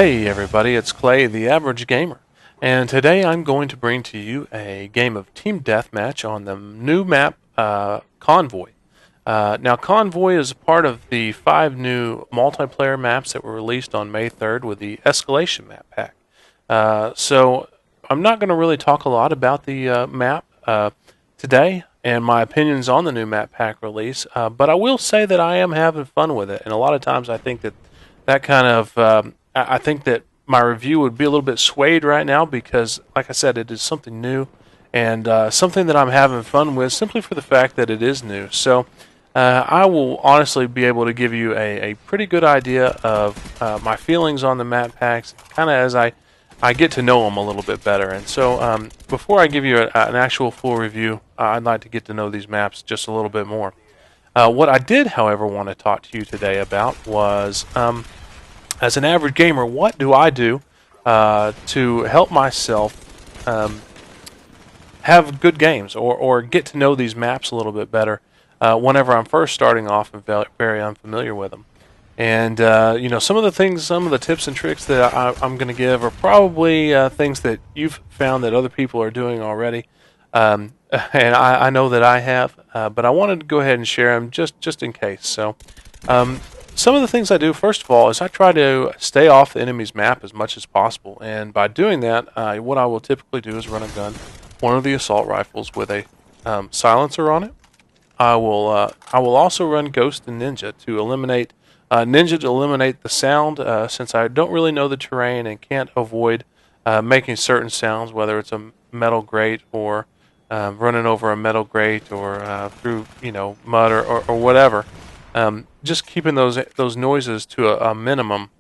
Hey everybody, it's Clay, the Average Gamer, and today I'm going to bring to you a game of Team Deathmatch on the new map, Convoy. Now, Convoy is a part of the 5 new multiplayer maps that were released on May 3rd with the Escalation map pack. So I'm not going to really talk a lot about the map today and my opinions on the new map pack release, but I will say that I am having fun with it, and a lot of times I think that kind of I think that my review would be a little bit swayed right now because, like I said, it is something new and something that I'm having fun with simply for the fact that it is new. So I will honestly be able to give you a pretty good idea of my feelings on the map packs, kind of as I get to know them a little bit better. And so before I give you an actual full review, I'd like to get to know these maps just a little bit more. What I did, however, want to talk to you today about was, as an average gamer, what do I do to help myself have good games or get to know these maps a little bit better whenever I'm first starting off and very unfamiliar with them. And some of the tips and tricks that I'm going to give are probably things that you've found that other people are doing already, and I know that I have. But I wanted to go ahead and share them just in case. So, some of the things I do, first of all, is I try to stay off the enemy's map as much as possible. And by doing that, what I will typically do is run a gun, one of the assault rifles with a silencer on it. I will also run Ghost and Ninja to eliminate the sound, since I don't really know the terrain and can't avoid making certain sounds, whether it's a metal grate or running over a metal grate or through mud or whatever. Just keeping those noises to a minimum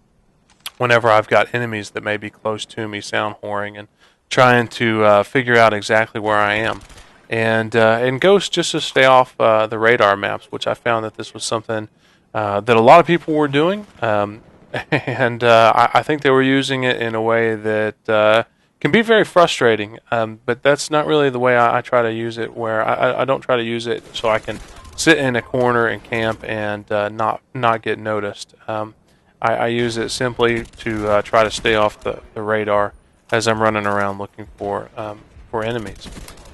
whenever I've got enemies that may be close to me sound whoring, and trying to figure out exactly where I am. And Ghost, just to stay off the radar maps, which I found that this was something that a lot of people were doing, and I think they were using it in a way that can be very frustrating, but that's not really the way I try to use it, where I don't try to use it so I can sit in a corner and camp and not get noticed. I use it simply to try to stay off the radar as I'm running around looking for enemies.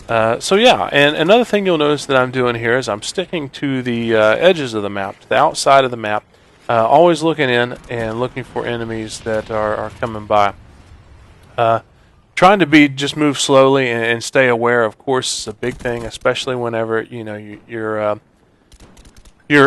So yeah, and another thing you'll notice that I'm doing here is I'm sticking to the edges of the map, to the outside of the map, always looking in and looking for enemies that are coming by. Trying to just move slowly and stay aware, of course, is a big thing, especially whenever you're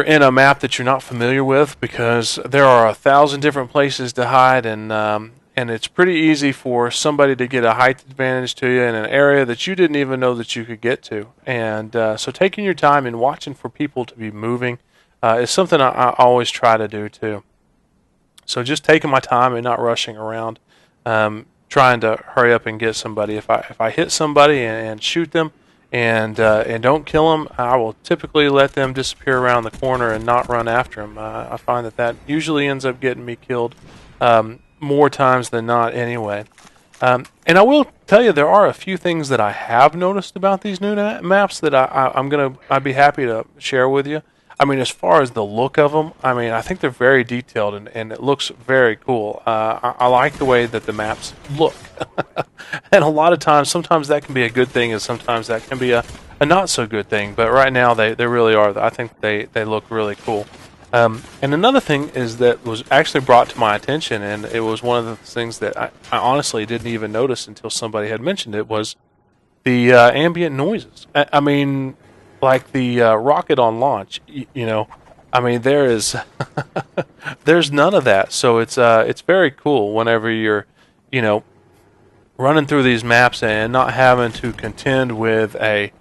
in a map that you're not familiar with, because there are 1,000 different places to hide, and it's pretty easy for somebody to get a height advantage to you in an area that you didn't even know that you could get to. And so taking your time and watching for people to be moving is something I always try to do too. So just taking my time and not rushing around, trying to hurry up and get somebody. If I hit somebody and shoot them and don't kill them, I will typically let them disappear around the corner and not run after them. I find that usually ends up getting me killed more times than not anyway. And I will tell you, there are a few things that I have noticed about these new maps that I'd be happy to share with you. I mean, as far as the look of them, I mean, I think they're very detailed and it looks very cool. I like the way that the maps look. And a lot of times, sometimes that can be a good thing, and sometimes that can be a not so good thing. But right now, they really are. I think they look really cool. And another thing is that was actually brought to my attention, and it was one of the things that I honestly didn't even notice until somebody had mentioned it, was the ambient noises. I mean, like the rocket on launch, I mean, there's none of that. So it's very cool whenever you're, running through these maps and not having to contend with a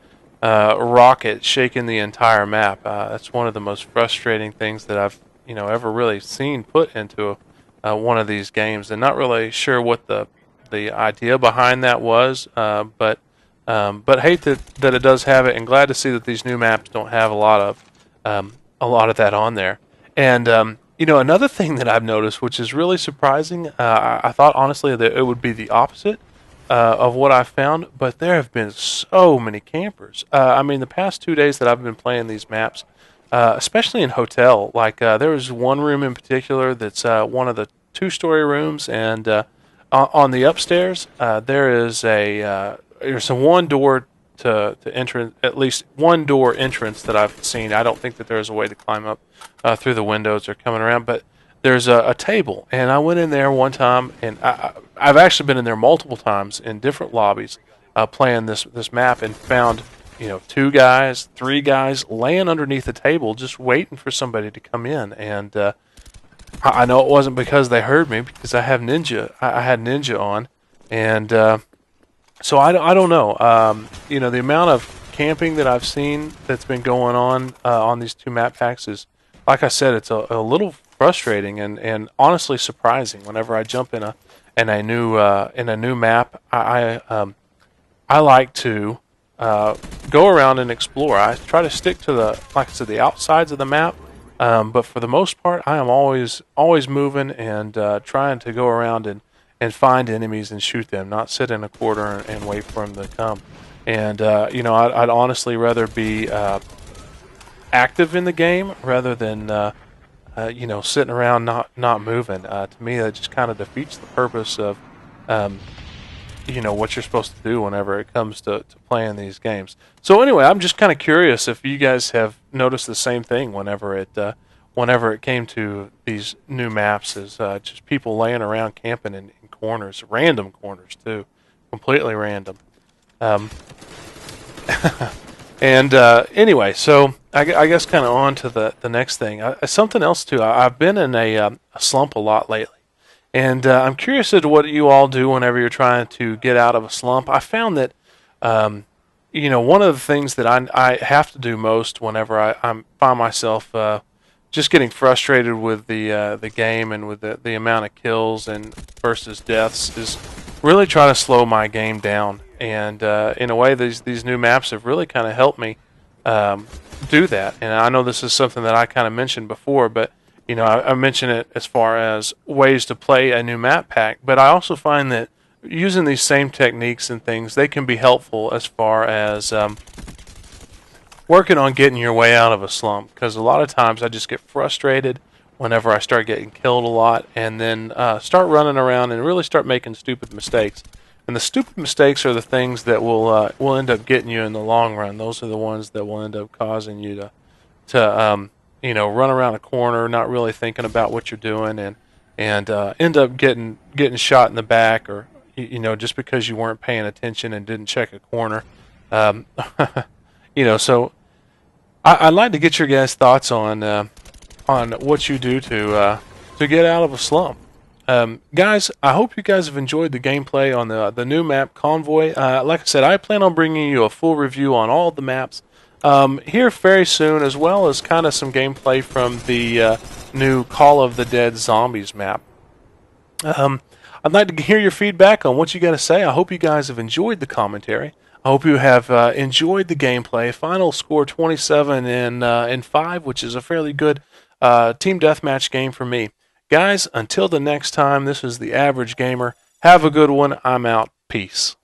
rocket shaking the entire map. That's one of the most frustrating things that I've ever really seen put into one of these games, and not really sure what the idea behind that was. But hate that it does have it, and glad to see that these new maps don't have a lot of that on there. And another thing that I've noticed, which is really surprising, I thought honestly that it would be the opposite of what I found, but there have been so many campers. I mean, the past 2 days that I've been playing these maps, especially in hotel, like there was one room in particular that's one of two-story rooms, and on the upstairs there's a one door to enter, at least one door entrance that I've seen. I don't think that there's a way to climb up through the windows or coming around, but there's a table, and I went in there one time, and I've actually been in there multiple times in different lobbies playing this map, and found two guys, three guys laying underneath the table just waiting for somebody to come in, and I know it wasn't because they heard me, because I have ninja. I had ninja on, and so I don't know. The amount of camping that I've seen that's been going on these two map packs is, like I said, it's a little frustrating and honestly surprising. Whenever I jump in a new map, I like to go around and explore. I try to stick to the outsides of the map, but for the most part, I am always moving and trying to go around and find enemies and shoot them, not sit in a corner and wait for them to come. And I'd honestly rather be active in the game rather than sitting around not moving. To me, that just kind of defeats the purpose of what you're supposed to do whenever it comes to playing these games. So anyway, I'm just kind of curious if you guys have noticed the same thing whenever it came to these new maps, is just people laying around camping in corners, random corners too, completely random. And anyway, so I guess kind of on to the next thing. Something else too. I've been in a slump a lot lately. And I'm curious as to what you all do whenever you're trying to get out of a slump. I found that, one of the things that I have to do most whenever I find myself just getting frustrated with the game and with the amount of kills and versus deaths is really try to slow my game down. And in a way, these new maps have really kind of helped me do that. And I know this is something that I kind of mentioned before, but I mention it as far as ways to play a new map pack, but I also find that using these same techniques and things, they can be helpful as far as working on getting your way out of a slump. Because a lot of times I just get frustrated whenever I start getting killed a lot, and then start running around and really start making stupid mistakes. And the stupid mistakes are the things that will end up getting you in the long run. Those are the ones that will end up causing you to run around a corner, not really thinking about what you're doing, and end up getting shot in the back, or just because you weren't paying attention and didn't check a corner. So I'd like to get your guys' thoughts on what you do to get out of a slump. Guys, I hope you guys have enjoyed the gameplay on the new map Convoy. Like I said, I plan on bringing you a full review on all the maps here very soon, as well as kind of some gameplay from the new Call of the Dead Zombies map. I'd like to hear your feedback on what you got to say. I hope you guys have enjoyed the commentary. I hope you have enjoyed the gameplay. Final score 27 in 5, which is a fairly good team deathmatch game for me. Guys, until the next time, this is the Average Gamer. Have a good one. I'm out. Peace.